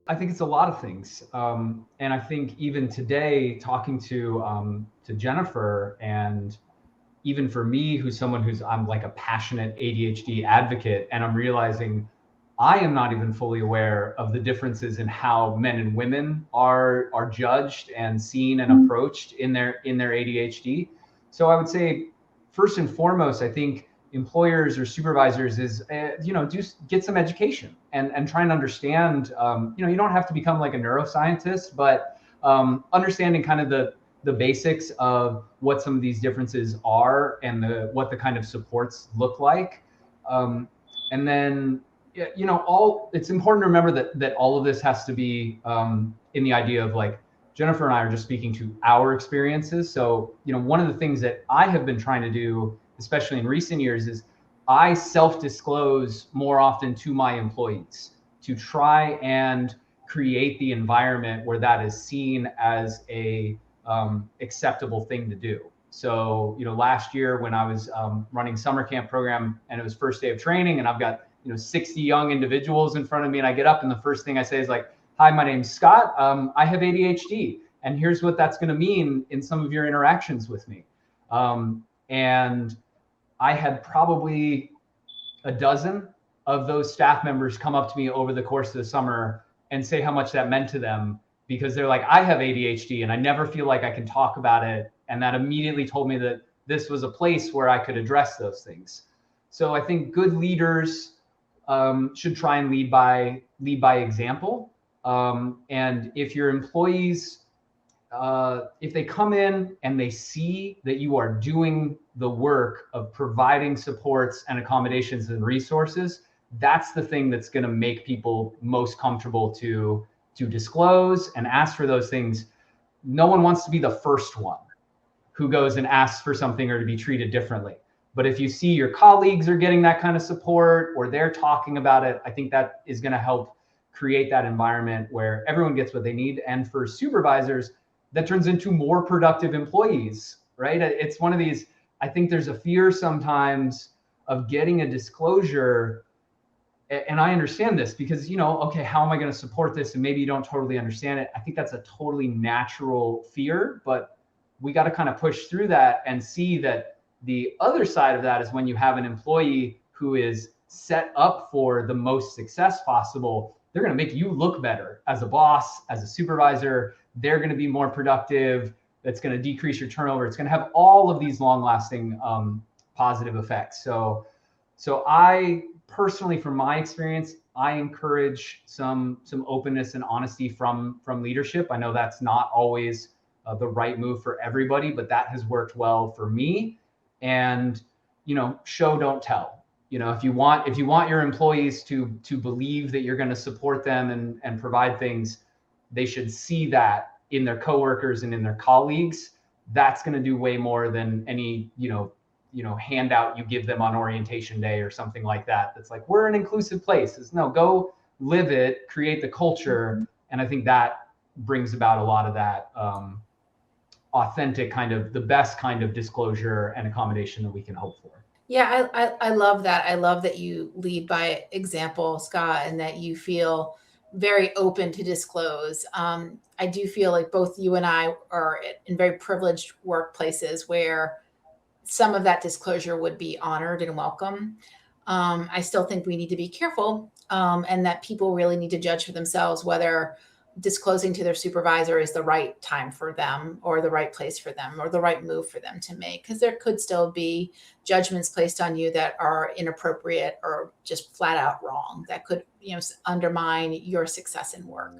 I think it's a lot of things. And I think even today, talking to Jennifer, and even for me, I'm like a passionate ADHD advocate, and I'm realizing I am not even fully aware of the differences in how men and women are judged and seen and approached in their ADHD. So I would say, first and foremost, I think employers or supervisors is do get some education and try and understand. You don't have to become like a neuroscientist, but understanding kind of the basics of what some of these differences are and what the kind of supports look like. And then, all it's important to remember that all of this has to be in the idea of like Jennifer and I are just speaking to our experiences. So, one of the things that I have been trying to do, especially in recent years, is I self-disclose more often to my employees to try and create the environment where that is seen as a acceptable thing to do. So, last year when I was running summer camp program and it was first day of training, and I've got 60 young individuals in front of me, and I get up and the first thing I say is like, "Hi, my name's Scott. I have ADHD, and here's what that's going to mean in some of your interactions with me." And I had probably a dozen of those staff members come up to me over the course of the summer and say how much that meant to them, because they're like, "I have ADHD and I never feel like I can talk about it." And that immediately told me that this was a place where I could address those things. So I think good leaders should try and lead by example. And if your employees, if they come in and they see that you are doing the work of providing supports and accommodations and resources, that's the thing that's going to make people most comfortable to disclose and ask for those things. No one wants to be the first one who goes and asks for something or to be treated differently. But if you see your colleagues are getting that kind of support or they're talking about it, I think that is going to help create that environment where everyone gets what they need. And for supervisors, that turns into more productive employees, right? It's one of these, I think there's a fear sometimes of getting a disclosure. And I understand this because, okay, how am I going to support this? And maybe you don't totally understand it. I think that's a totally natural fear, but we got to kind of push through that and see that the other side of that is when you have an employee who is set up for the most success possible, they're going to make you look better as a boss, as a supervisor. They're going to be more productive. That's going to decrease your turnover. It's going to have all of these long-lasting positive effects. So I personally, from my experience, I encourage some openness and honesty from leadership. I know that's not always the right move for everybody, but that has worked well for me. And show, don't tell. If you want your employees to believe that you're going to support them and provide things, they should see that in their coworkers and in their colleagues. That's going to do way more than any handout you give them on orientation day or something like that. That's like, we're an inclusive place. It's no, go live it, create the culture. And I think that brings about a lot of that authentic kind of the best kind of disclosure and accommodation that we can hope for. Yeah, I love that. I love that you lead by example, Scott, and that you feel very open to disclose. I do feel like both you and I are in very privileged workplaces where some of that disclosure would be honored and welcome. I still think we need to be careful, and that people really need to judge for themselves whether disclosing to their supervisor is the right time for them or the right place for them or the right move for them to make. Because there could still be judgments placed on you that are inappropriate or just flat out wrong that could, undermine your success in work.